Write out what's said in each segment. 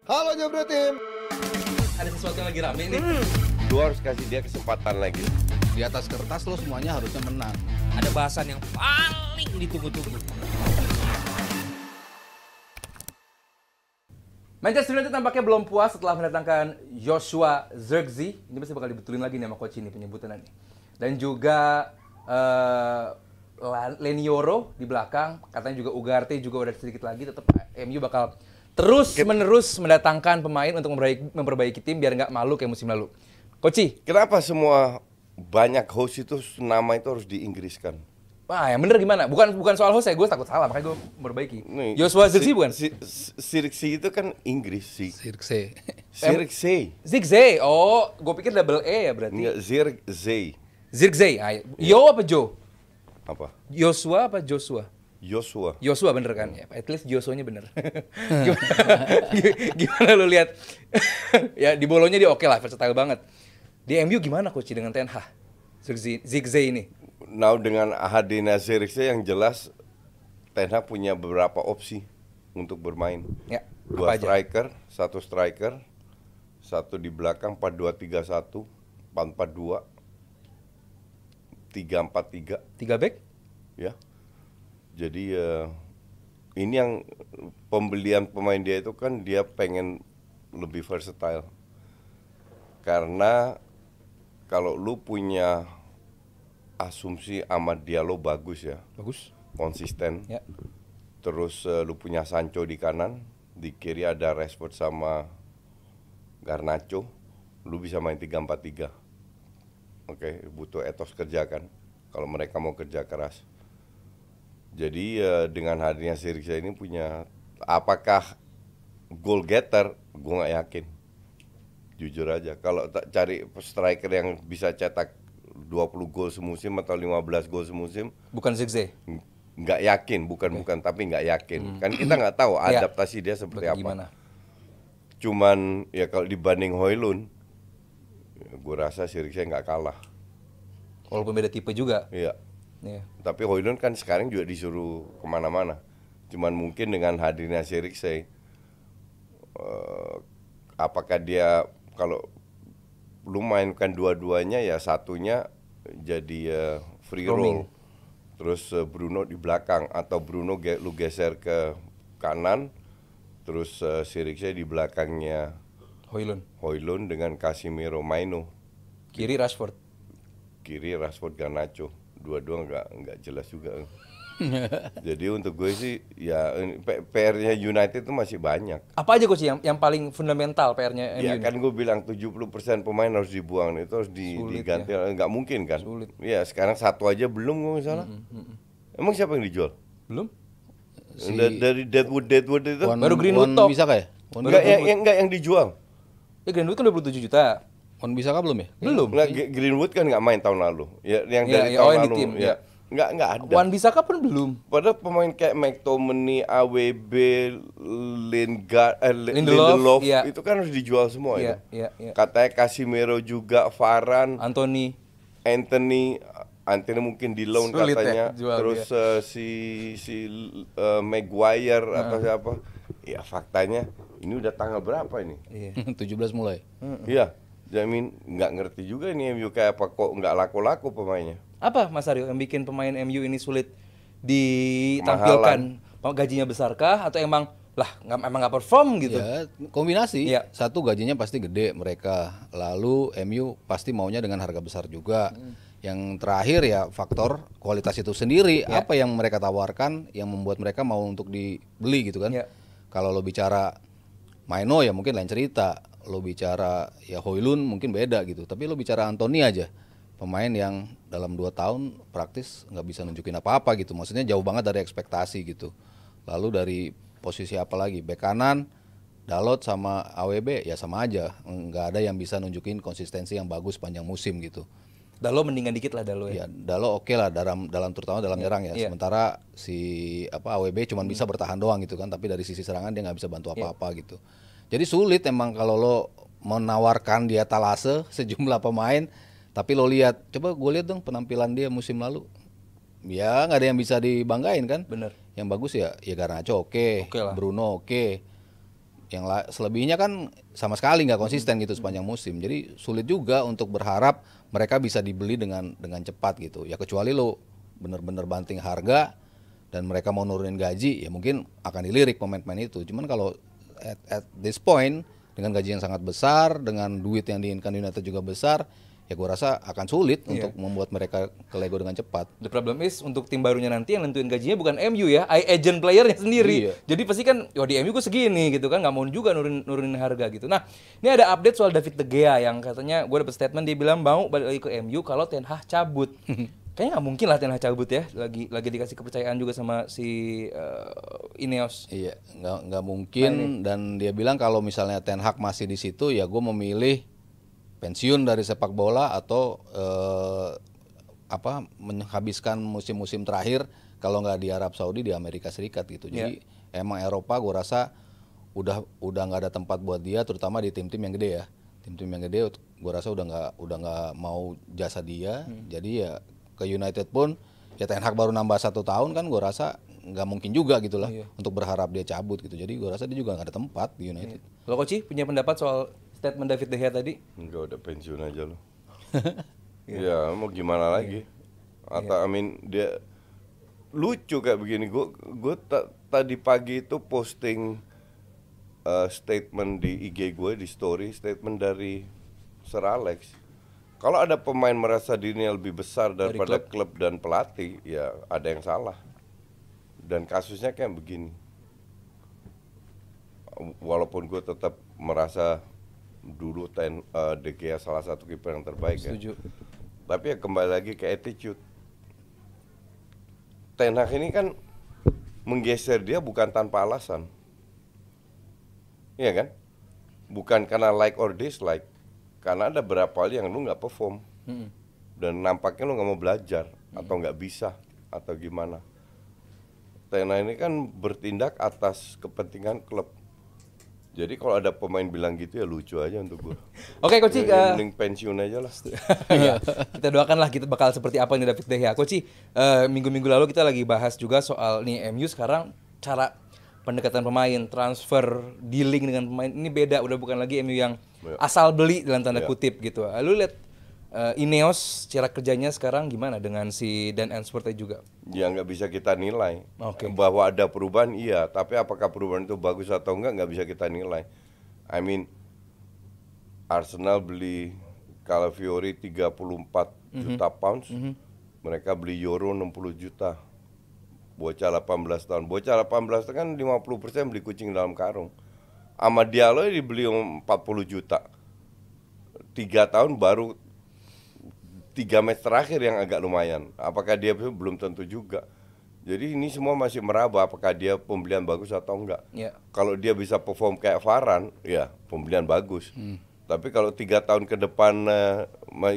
Halo Jabro Tim. Ada sesuatu yang lagi rame nih. Lu harus kasih dia kesempatan lagi. Di atas kertas lo semuanya harusnya menang. Ada bahasan yang paling ditunggu-tunggu. Manchester United tampaknya belum puas setelah mendatangkan Joshua Zirkzee. Ini pasti bakal dibetulin lagi nih sama coach ini penyebutannya. Dan juga Lenioro di belakang. Katanya juga Ugarte juga udah sedikit lagi. Tetap MU bakal terus-menerus mendatangkan pemain untuk memperbaiki tim biar nggak malu kayak musim lalu. Coach, Kenapa semua banyak host itu nama itu harus diinggriskan? wah yang bener gimana? Bukan soal host ya, gue takut salah makanya gue memperbaiki. Nih, Joshua Zirkzee bukan? Zirkzee itu kan Inggris sih. Zirkzee. Zirkzee. Zirkzee, oh gue pikir double E ya berarti. Enggak, Zirkzee. Zirkzee, Yo apa Jo? Apa? Joshua apa Joshua? Joshua. Joshua bener kan? Ya, at least Joshua-nya bener. Gimana lu lihat? Ya di bolonya dia oke lah, versatile banget. Di MU gimana coach dengan Ten Hag? Zirkzee ini. Nah, dengan hadirnya Zirkzee yang jelas Ten Hag punya beberapa opsi untuk bermain. Ya, Dua apa aja? striker, satu di belakang 4-2-3-1, 4-4-2, 3-4-3, 3 back? ya. Jadi ini yang pembelian pemain dia itu kan dia pengen lebih versatile. Karena kalau lu punya asumsi Amad Diallo bagus ya, Bagus. konsisten. Ya. Terus lu punya Sancho di kanan, di kiri ada Rashford sama Garnacho. Lu bisa main 3-4-3. Oke, butuh etos kerja kan kalau mereka mau kerja keras. Jadi dengan hadirnya Zirkzee ini punya, apakah goal getter? Gue nggak yakin. Jujur aja, kalau cari striker yang bisa cetak 20 gol semusim atau 15 gol semusim, Bukan Zirkzee. nggak yakin, bukan tapi nggak yakin. Kan kita nggak tahu Ya. adaptasi dia seperti apa. Gimana? Cuman ya kalau dibanding Højlund, gue rasa Zirkzee nggak kalah. Walaupun beda tipe juga. Iya. Ya. Tapi Højlund kan sekarang juga disuruh kemana-mana. Cuman mungkin dengan hadirnya Zirkzee, apakah dia kalau lu mainkan dua-duanya ya satunya jadi free Roaming. roll, terus Bruno di belakang atau Bruno lu geser ke kanan, terus Zirkzee di belakangnya Højlund dengan Casemiro Maino, Kiri Rashford. kiri Rashford Garnacho, dua-dua nggak jelas juga. Jadi untuk gue sih ya PR-nya United itu masih banyak. Apa aja coach yang paling fundamental PR-nya MU Ya ini? kan gue bilang 70% pemain harus dibuang, itu harus Sulit, diganti, nggak mungkin kan? Sulit. Ya sekarang satu aja belum gue salah. Emang siapa yang dijual? Belum? Dari Deadwood itu? Baru Greenwood toh. Bisa kah ya? Enggak yang dijual. Ya Greenwood kan 27 juta. Wan bisa kah belum ya? Belum. Nggak, Greenwood kan nggak main tahun lalu. Ya yang Iya, dari iya, tahun yang di lalu. tim, Ya. iya. Nggak ada. Wan Bissaka pun belum. Padahal pemain kayak McTominay, AWB, Lindelof, Lindelof iya. itu kan harus dijual semua Iya, itu. iya. Katanya Casemiro juga, Varane, Anthony. Anthony mungkin di loan Sulit katanya. ya, jual Terus si Maguire atau siapa. Ya faktanya ini udah tanggal berapa ini? Iya. 17 mulai. Iya, Jamin nggak ngerti juga ini MU kayak apa kok nggak laku-laku pemainnya. Apa Mas Aryo yang bikin pemain MU ini sulit ditampilkan? Gajinya besarkah atau emang emang nggak perform gitu? Ya, kombinasi. Iya. Satu gajinya pasti gede mereka. Lalu MU pasti maunya dengan harga besar juga. Yang terakhir ya faktor kualitas itu sendiri. Ya. Apa yang mereka tawarkan yang membuat mereka mau untuk dibeli gitu kan. Ya. Kalau lo bicara Maino ya mungkin lain cerita. Lo bicara ya Højlund mungkin beda gitu. Tapi lo bicara Anthony aja. Pemain yang dalam 2 tahun praktis nggak bisa nunjukin apa-apa gitu. Maksudnya jauh banget dari ekspektasi gitu. Lalu dari posisi apa lagi? Bek kanan, Dalot sama AWB ya sama aja. Nggak ada yang bisa nunjukin konsistensi yang bagus panjang musim gitu. Dalo mendingan dikit lah Dalo ya. Ya Dalo oke lah dalam terutama dalam nyerang ya. Iya. Sementara si AWB cuma bisa bertahan doang gitu kan. Tapi dari sisi serangan dia nggak bisa bantu apa-apa gitu. Jadi sulit emang kalau lo menawarkan dia talase sejumlah pemain. Tapi lo lihat, coba gue lihat dong penampilan dia musim lalu. Ya nggak ada yang bisa dibanggain kan. Bener. Yang bagus ya Garnacho oke, Oke lah. Bruno oke. selebihnya kan sama sekali nggak konsisten gitu sepanjang musim. Jadi sulit juga untuk berharap mereka bisa dibeli dengan cepat gitu. Ya kecuali lo bener-bener banting harga dan mereka mau nurunin gaji, ya mungkin akan dilirik pemain-pemain itu. Cuman kalau at this point dengan gaji yang sangat besar, dengan duit yang diinginkan United juga besar, ya gue rasa akan sulit untuk membuat mereka ke Lego dengan cepat. The problem is untuk tim barunya nanti yang nentuin gajinya bukan MU ya, agent playernya sendiri. Iya. Jadi pasti kan, di MU gue segini gitu kan, nggak mau juga nurunin harga gitu. Nah, ini ada update soal David De Gea yang katanya gue dapet statement dia bilang mau balik lagi ke MU kalau Ten Hag cabut. Kayaknya nggak mungkin lah Ten Hag cabut ya, lagi dikasih kepercayaan juga sama si Ineos. Iya, nggak mungkin. Dan dia bilang kalau misalnya Ten Hag masih di situ, ya gue memilih pensiun dari sepak bola atau menghabiskan musim-musim terakhir kalau nggak di Arab Saudi di Amerika Serikat gitu. Jadi emang Eropa gue rasa udah nggak ada tempat buat dia, terutama di tim-tim yang gede ya. Tim-tim yang gede gue rasa udah nggak mau jasa dia. Jadi ya ke United pun ya Ten Hag baru nambah 1 tahun kan, gue rasa nggak mungkin juga gitulah untuk berharap dia cabut gitu. Jadi gue rasa dia juga nggak ada tempat di United. Lo Koci punya pendapat soal statement David De Gea tadi? Enggak, udah pensiun aja lo. Ya mau gimana lagi? Atau dia lucu kayak begini. Gue tadi pagi itu posting statement di IG gue, di story, statement dari Sir Alex. Kalau ada pemain merasa dirinya lebih besar daripada klub dan pelatih, ya ada yang salah. Dan kasusnya kayak begini. Walaupun gue tetap merasa dulu De Gea salah satu kiper yang terbaik. Setuju. Ya. Tapi ya kembali lagi ke attitude. Ten Hag ini kan menggeser dia bukan tanpa alasan. Iya kan? Bukan karena like or dislike. Karena ada beberapa hal yang lu nggak perform. Dan nampaknya lu nggak mau belajar atau nggak bisa atau gimana. Ten Hag ini kan bertindak atas kepentingan klub. Jadi kalau ada pemain bilang gitu ya lucu aja untuk gue. Oke, Koci, mending pensiun aja lah. Ya, kita doakan lah kita bakal seperti apa ini David De Gea. Koci, minggu-minggu lalu kita lagi bahas juga soal nih MU sekarang cara pendekatan pemain, transfer, dealing dengan pemain ini beda, udah bukan lagi MU yang asal beli dalam tanda kutip gitu. Lu lihat Ineos cara kerjanya sekarang gimana dengan si Dan Ainsworth juga? Ya nggak bisa kita nilai. Bahwa ada perubahan iya, tapi apakah perubahan itu bagus atau nggak bisa kita nilai. I mean Arsenal beli Calafiori 34 juta pounds, mereka beli Euro 60 juta. Bocah 18 tahun, bocah 18 tahun kan 50% beli kucing dalam karung. Amad Diallo dibeli 40 juta. 3 tahun baru 3 match terakhir yang agak lumayan. Apakah dia belum tentu juga. Jadi ini semua masih meraba apakah dia pembelian bagus atau enggak. Kalau dia bisa perform kayak Varane, ya pembelian bagus. Tapi kalau 3 tahun ke depan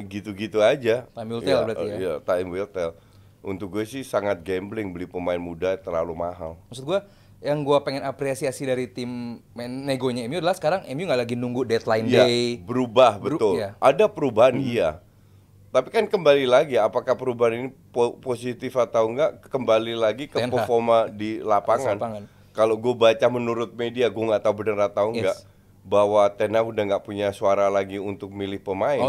gitu-gitu aja, time will tell berarti ya. Ya, time will tell. Untuk gue sih sangat gambling beli pemain muda terlalu mahal. Maksud gue yang gue pengen apresiasi dari tim negonya MU adalah sekarang MU nggak lagi nunggu deadline day. Berubah betul. Ada perubahan iya. Tapi kan kembali lagi, apakah perubahan ini positif atau enggak, kembali lagi ke performa di lapangan. Kalau gue baca menurut media, gue nggak tahu benar atau enggak, bahwa Ten Hag udah nggak punya suara lagi untuk milih pemain.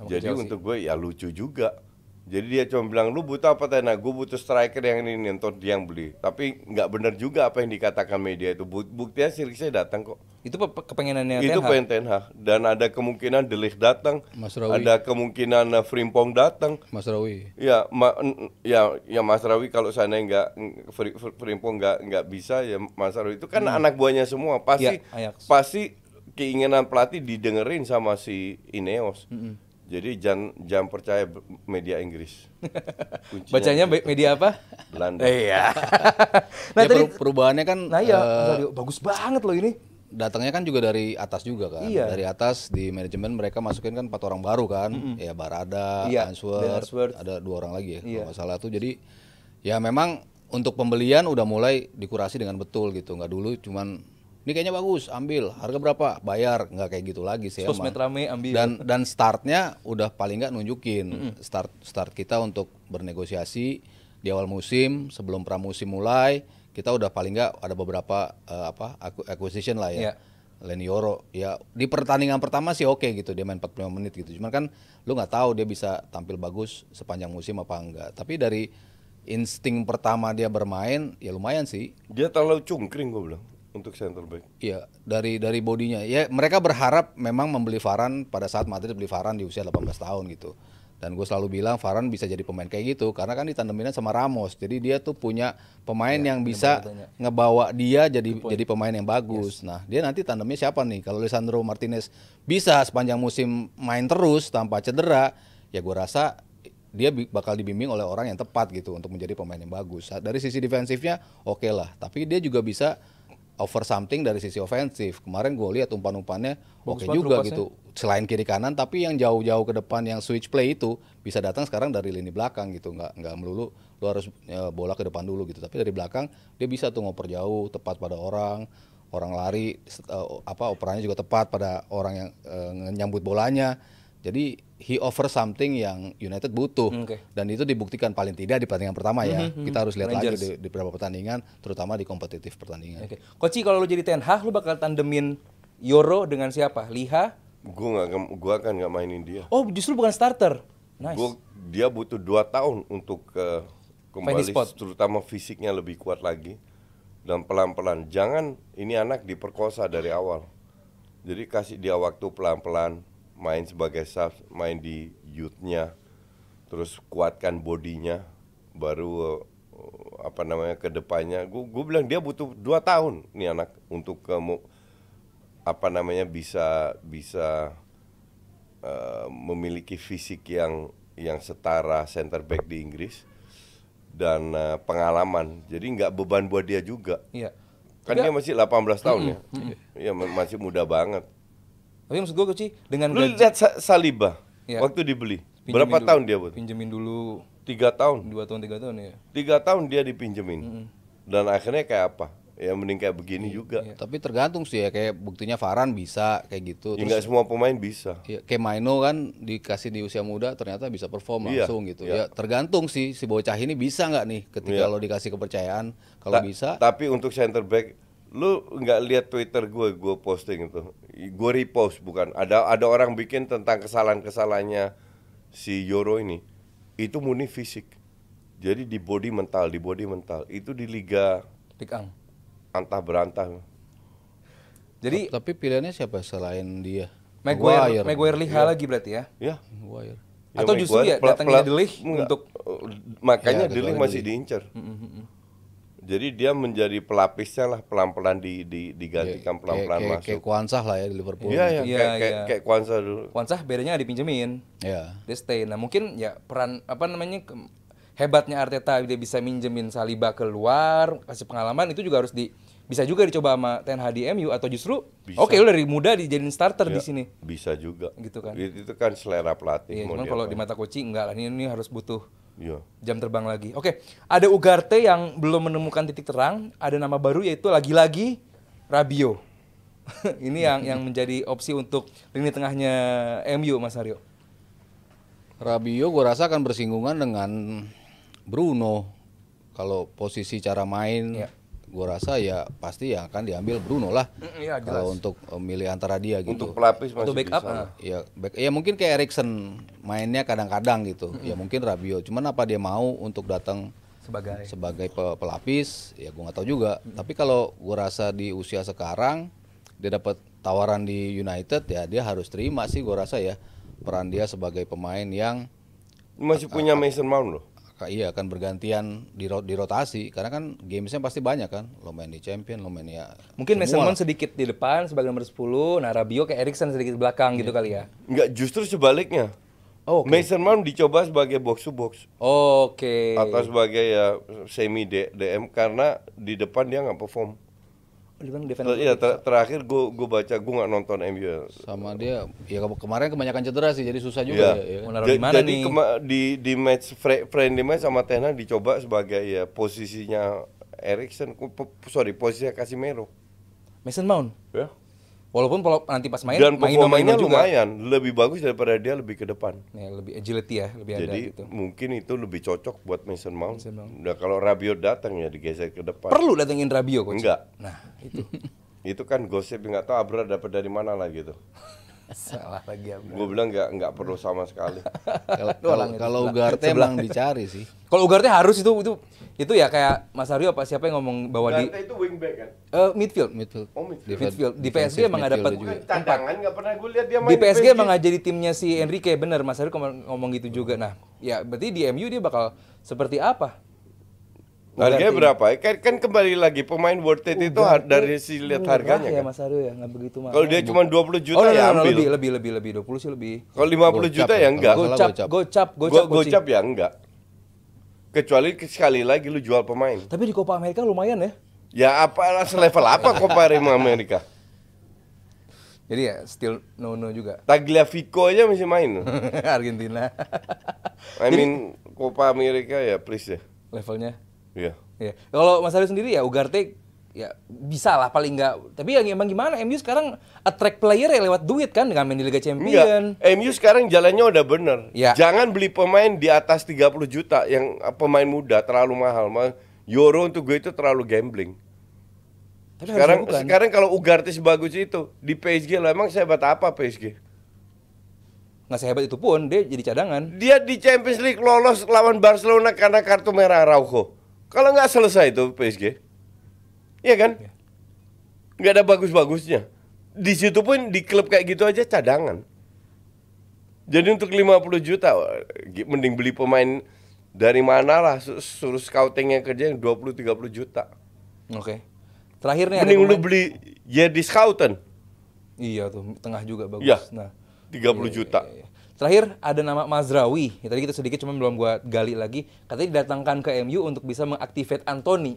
Jadi untuk gue ya lucu juga. Jadi dia cuma bilang, lu butuh apa Ten Hag? Gue butuh striker yang ini, nonton dia yang beli. Tapi nggak benar juga apa yang dikatakan media itu. Buktinya Sirkse datang kok. Itu kepengenannya Ten Hag. Itu pengen Ten Hag. Dan ada kemungkinan De Ligt datang. Ada kemungkinan Frimpong datang. Masraoui. Ya, Masraoui kalau sana Frimpong nggak bisa ya Masraoui itu kan anak buahnya semua. Pasti keinginan pelatih didengerin sama si Ineos. Jadi jangan percaya media Inggris. Bacanya media apa? Belanda. Iya. Nah, tadi perubahannya kan bagus banget loh ini. Datangnya kan juga dari atas juga kan. Dari atas di manajemen mereka masukin kan 4 orang baru kan. Ya Barada, Ainsworth, ada 2 orang lagi ya kalau nggak salah tuh. Jadi ya memang untuk pembelian udah mulai dikurasi dengan betul gitu. Nggak dulu cuman ini kayaknya bagus, ambil. Harga berapa? Bayar. Nggak kayak gitu lagi sih. Sosmed rame, ambil. Dan startnya udah paling nggak nunjukin. Start kita untuk bernegosiasi di awal musim, sebelum pramusim mulai, kita udah paling nggak ada beberapa acquisition lah ya. Leny Yoro ya di pertandingan pertama sih oke gitu dia main 45 menit gitu. Cuman kan lu nggak tahu dia bisa tampil bagus sepanjang musim apa enggak. Tapi dari insting pertama dia bermain ya lumayan sih. Dia terlalu cungkring gue bilang untuk center back. Iya, dari bodinya. Ya mereka berharap memang membeli Varane pada saat Madrid beli Varane di usia 18 tahun gitu. Dan gue selalu bilang Varane bisa jadi pemain kayak gitu karena kan ditandemin sama Ramos. Jadi dia tuh punya pemain yang bisa ngebawa dia jadi pemain yang bagus. Nah, dia nanti tandemnya siapa nih? Kalau Lisandro Martinez bisa sepanjang musim main terus tanpa cedera, ya gue rasa dia bakal dibimbing oleh orang yang tepat gitu untuk menjadi pemain yang bagus. Dari sisi defensifnya oke lah, tapi dia juga bisa over something dari sisi ofensif. Kemarin gue lihat umpan-umpannya oke juga gitu. Selain kiri kanan, tapi yang jauh-jauh ke depan yang switch play itu bisa datang sekarang dari lini belakang gitu. Nggak melulu lu harus bola ke depan dulu gitu. Tapi dari belakang dia bisa tuh ngoper jauh, tepat pada orang lari, operannya juga tepat pada orang yang nyambut bolanya. Jadi he offer something yang United butuh. Dan itu dibuktikan paling tidak di pertandingan pertama ya. Kita harus lihat Rangers lagi di beberapa pertandingan, terutama di kompetitif pertandingan. Koci, kalau lu jadi Ten Hag, lu bakal tandemin Yoro dengan siapa? Liha? Gua akan nggak mainin dia. Oh, justru bukan starter. Nice. Dia butuh 2 tahun untuk kembali, terutama fisiknya lebih kuat lagi dan pelan-pelan. Jangan ini anak diperkosa dari awal. Jadi kasih dia waktu pelan-pelan. Main sebagai sub, main di youth-nya, terus kuatkan bodinya, baru ke depannya. Gue bilang dia butuh 2 tahun nih anak untuk bisa memiliki fisik yang setara center back di Inggris dan pengalaman. Jadi nggak beban buat dia juga. Iya. Kan dia masih 18 tahun ya. Iya, masih muda banget. Tapi maksud gue Koci, dengan lu lihat Saliba waktu dibeli berapa tahun dia butuh? Pinjemin dulu 3 tahun. 2 tahun 3 tahun ya. 3 tahun dia dipinjemin. Dan akhirnya kayak apa? Ya mending kayak begini juga. Tapi tergantung sih ya, kayak buktinya Varane bisa kayak gitu. Ya, nggak semua pemain bisa. Ya, kayak Maino kan dikasih di usia muda ternyata bisa perform langsung gitu. Ya tergantung sih si bocah ini bisa nggak nih ketika lo dikasih kepercayaan. Kalau bisa. Tapi untuk center back, lu nggak lihat Twitter gue posting itu. Gue repost bukan. Ada orang bikin tentang kesalahannya si Yoro ini. Itu murni fisik. Jadi di body mental. Itu di liga Ang. antah berantah. Jadi tapi pilihannya siapa selain dia? Maguire Liha lagi berarti ya? Ya. Maguire. Atau justru ya datangnya De Ligt untuk makanya De Ligt masih diincar. Jadi dia menjadi pelapisnya lah, pelan-pelan digantikan pelan-pelan masuk. Kayak Kwanzaa lah ya di Liverpool. Iya, kayak Kwanzaa dulu. Kwanzaa bedanya dipinjemin. Iya. Dia stay. Nah, mungkin ya peran hebatnya Arteta, dia bisa minjemin Saliba keluar, kasih pengalaman, itu juga harus bisa juga dicoba sama Ten Hag di MU, atau justru oke, lu dari muda dijadiin starter di sini. Bisa juga. Gitu kan. Itu kan selera pelatih. Iya, cuman kalau di mata Koci enggak lah, ini harus butuh jam terbang lagi. Oke, ada Ugarte yang belum menemukan titik terang, ada nama baru yaitu lagi-lagi Rabiot. Ini yang menjadi opsi untuk lini tengahnya MU, Mas Aryo. Rabiot gue rasa akan bersinggungan dengan Bruno. Kalau posisi cara main, gue rasa ya pasti yang akan diambil Bruno lah. Iya, kalau untuk milih antara dia gitu. Untuk pelapis masih untuk backup, bisa. Ya mungkin kayak Eriksen mainnya kadang-kadang gitu. Ya mungkin Rabiot. Cuman apa dia mau untuk datang sebagai pelapis? Ya gue nggak tahu juga. Tapi kalau gue rasa di usia sekarang dia dapat tawaran di United, ya dia harus terima sih gue rasa ya. Peran dia sebagai pemain yang masih punya Mason Mount loh. Iya, akan bergantian di rotasi karena kan gamesnya pasti banyak kan. Lo main di Champion, lo main ya. Mungkin Mason Mount sedikit di depan sebagai nomor 10, nah Rabiot kayak Eriksen sedikit belakang gitu kali ya. Enggak, justru sebaliknya. Mason Mount dicoba sebagai box to box. Atau sebagai ya semi DM karena di depan dia nggak perform. Iya, terakhir gue baca, gue nggak nonton MU ya. Sama dia, ya kemarin kebanyakan cedera sih, jadi susah juga ya. Jadi di match friendly match sama Ten Hag dicoba sebagai ya posisinya Eriksen, posisinya Casemiro. Mason Mount. Ya. Walaupun nanti pas main, dan performanya lumayan, lebih bagus daripada dia lebih ke depan. Ya, lebih agility ya, lebih jadi, ada gitu. Mungkin itu lebih cocok buat Mason Mount. Nah, kalau Rabiot datang ya digeser ke depan. Perlu datengin Rabiot, Coach? Enggak. Nah, itu. Itu kan gosip, nggak tahu Abra dapat dari mana lagi tuh. Salah lagi ya. Gue bilang nggak perlu sama sekali. Kalau Ugarte emang dicari sih. Kalau Ugarte harus itu ya kayak Mas Aryo apa siapa yang ngomong bahwa di Gante itu wingback kan? midfield. Midfield. Oh, midfield. Midfield. Di Defensive PSG emang nggak dapat midfielder juga. Bukan cadangan, nggak pernah gue lihat dia main di PSG emang nggak jadi timnya si Enrique, bener Mas Aryo ngomong gitu juga. Nah, ya berarti di MU dia bakal seperti apa? Harganya Ugarte. berapa? Kan kembali lagi pemain worth it itu dari si lihat harganya ya kan. Mas Aryo ya, nggak begitu mahal. Kalau dia cuma 20 juta oh, no, ya no, no, ambil. lebih 20 sih lebih. Kalau 50 juta Gocap ya ya, enggak. kalau nggak salah Gocap Gocap ya enggak. Kecuali sekali lagi lu jual pemain. Tapi di Copa America lumayan ya. Ya apalah selevel apa Copa America. Jadi ya still no juga. Tagliafico aja masih main. Argentina. I mean Copa America ya please ya. Levelnya. Iya. Ya. Kalau Mas Aryo sendiri ya Ugarte ya bisa lah paling enggak. Tapi yang emang gimana MU sekarang attract player ya lewat duit kan dengan main di Liga Champions. Enggak. MU sekarang jalannya udah bener. Ya. Jangan beli pemain di atas 30 juta yang pemain muda terlalu mahal. Euro untuk gue itu terlalu gambling. Tapi harusnya bukan. Sekarang kalau Ugarte sebagus itu di PSG lah, emang sehebat apa PSG? Nggak sehebat itu pun dia jadi cadangan. Dia di Champions League lolos lawan Barcelona karena kartu merah Araujo. Kalau nggak selesai itu PSG, iya kan? Nggak ada bagus-bagusnya. Di situ pun di klub kayak gitu aja cadangan. Jadi untuk 50 juta, mending beli pemain dari mana lah, suruh scoutingnya kerja yang 20-30 juta. Oke. Terakhir nih Mending ada lu pemain- beli Yedi Scouten. Iya tuh, tengah juga bagus. Ya, Nah, 30 juta. iya. Terakhir ada nama Mazraoui. Ya, tadi kita sedikit cuma belum gua gali lagi. Katanya didatangkan ke MU untuk bisa mengaktifate Anthony.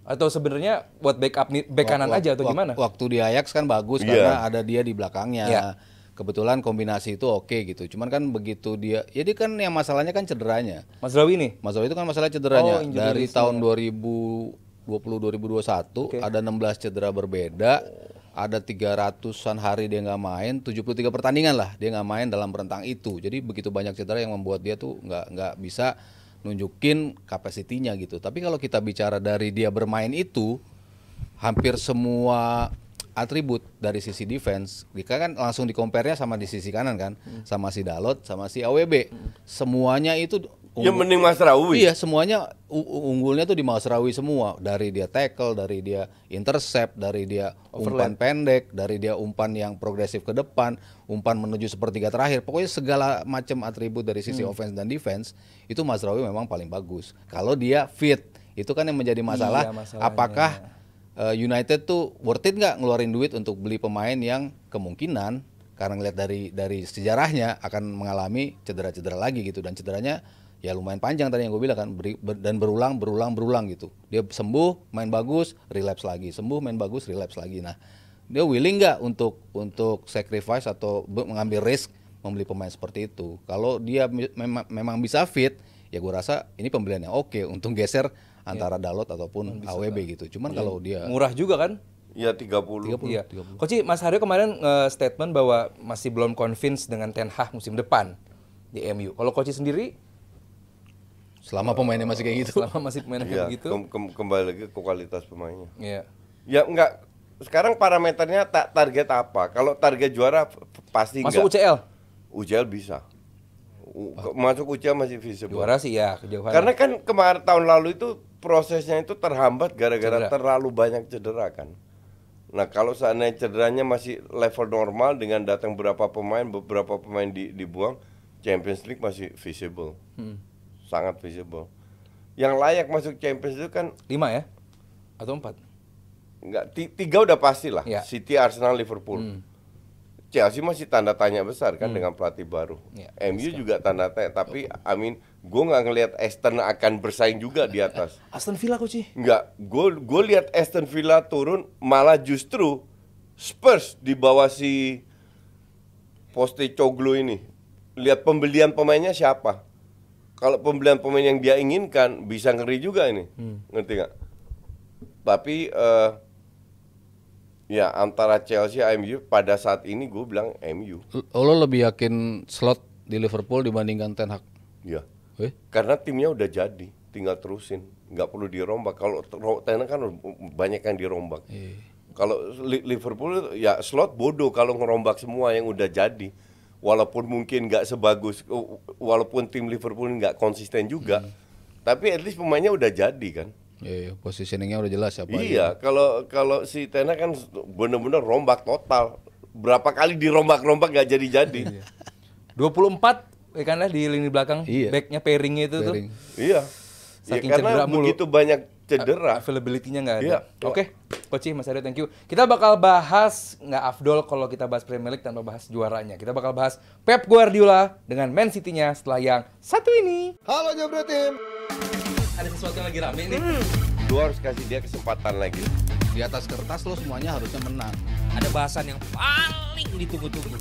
Atau sebenarnya buat backup back kanan aja atau gimana? Waktu di Ajax kan bagus Iya. karena ada dia di belakangnya. Iya. Kebetulan kombinasi itu oke gitu. Cuman kan begitu dia, jadi kan yang masalahnya kan cederanya. Mazraoui nih. Masalah itu kan masalah cederanya. Oh, injury Dari list-nya. tahun 2020-2021 Oke. ada 16 cedera berbeda. Ada 300-an hari dia nggak main, 73 pertandingan lah dia nggak main dalam rentang itu. Jadi begitu banyak cedera yang membuat dia tuh nggak bisa nunjukin kapasitinya gitu. Tapi kalau kita bicara dari dia bermain itu, hampir semua atribut dari sisi defense, kita kan langsung di-compare-nya sama di sisi kanan kan, sama si Dalot, sama si AWB. Semuanya itu Ya mending Mazraoui. Iya, semuanya unggulnya tuh di Mazraoui semua. Dari dia tackle, dari dia intercept, dari dia umpan pendek, dari dia umpan yang progresif ke depan, umpan menuju sepertiga terakhir. Pokoknya segala macam atribut dari sisi offense dan defense itu Mazraoui memang paling bagus. Kalau dia fit, itu kan yang menjadi masalah. Iya, masalahnya. Apakah United tuh worth it nggak ngeluarin duit untuk beli pemain yang kemungkinan karena ngeliat dari sejarahnya akan mengalami cedera-cedera lagi gitu, dan cederanya ya lumayan panjang tadi yang gue bilang kan, dan berulang gitu. Dia sembuh, main bagus, relapse lagi, sembuh, main bagus, relapse lagi. Nah, dia willing nggak untuk sacrifice atau mengambil risk membeli pemain seperti itu? Kalau dia memang bisa fit, ya gue rasa ini pembelian yang oke untuk geser antara Dalot ataupun AWB gitu. Cuman kalau dia Murah juga kan? Ya 30. Iya. Coach, Mas Haryo kemarin statement bahwa masih belum convince dengan Ten Hag musim depan di MU. Kalau Coach sendiri selama pemainnya masih kayak gitu, selama masih pemain Ya, kayak begitu? kembali lagi ke kualitas pemainnya. Iya. Ya enggak. Sekarang parameternya target apa? Kalau target juara pasti Masuk enggak. UCL. UCL bisa. Masuk UCL masih visible. Juara sih ya, kejauhan. Karena kan kemarin tahun lalu itu prosesnya itu terhambat gara-gara terlalu banyak cedera kan. Nah kalau seandainya cederanya masih level normal dengan datang beberapa pemain dibuang, Champions League masih visible, sangat visible. Yang layak masuk Champions League kan 5 ya? Atau 4? enggak, 3 udah pasti lah, Ya. City, Arsenal, Liverpool. Chelsea masih tanda tanya besar kan dengan pelatih baru. Ya, MU juga tanda tanya, tapi gue nggak ngelihat Aston akan bersaing juga di atas. Aston Villa Coach. Enggak, gue lihat Aston Villa turun, malah justru Spurs di bawah si Postecoglou ini. Lihat pembelian pemainnya siapa. Kalau pembelian pemain yang dia inginkan bisa ngeri juga ini, ngerti nggak? Tapi ya antara Chelsea MU pada saat ini gue bilang MU. lo lebih yakin Slot di Liverpool dibandingkan Ten Hag? Ya, Eh? karena timnya udah jadi, tinggal terusin, nggak perlu dirombak. Kalau Ten Hag kan banyak yang dirombak. Kalau Liverpool ya slot bodoh kalau ngerombak semua yang udah jadi. Walaupun mungkin nggak sebagus, walaupun tim Liverpool nggak konsisten juga, tapi at least pemainnya udah jadi kan. Iya, positioningnya udah jelas siapa aja. Iya, kalau si Ten Hag kan bener-bener rombak total. Berapa kali dirombak-rombak nggak jadi-jadi. 24 ya kan lah di lini belakang, Iya. backnya pairingnya itu tuh. Pairing. Iya. Ya, Saking karena cedera mulu. begitu banyak cedera. Availability-nya nggak ada. Iya. Oke, Coach, Mas Aryo, thank you. Kita bakal bahas, nggak afdol kalau kita bahas Premier League tanpa bahas juaranya. Kita bakal bahas Pep Guardiola dengan Man City-nya setelah yang satu ini. Halo Jabro Tim. Ada sesuatu yang lagi rame nih. Lu harus kasih dia kesempatan lagi. Di atas kertas lo semuanya harusnya menang. Ada bahasan yang paling ditunggu-tunggu.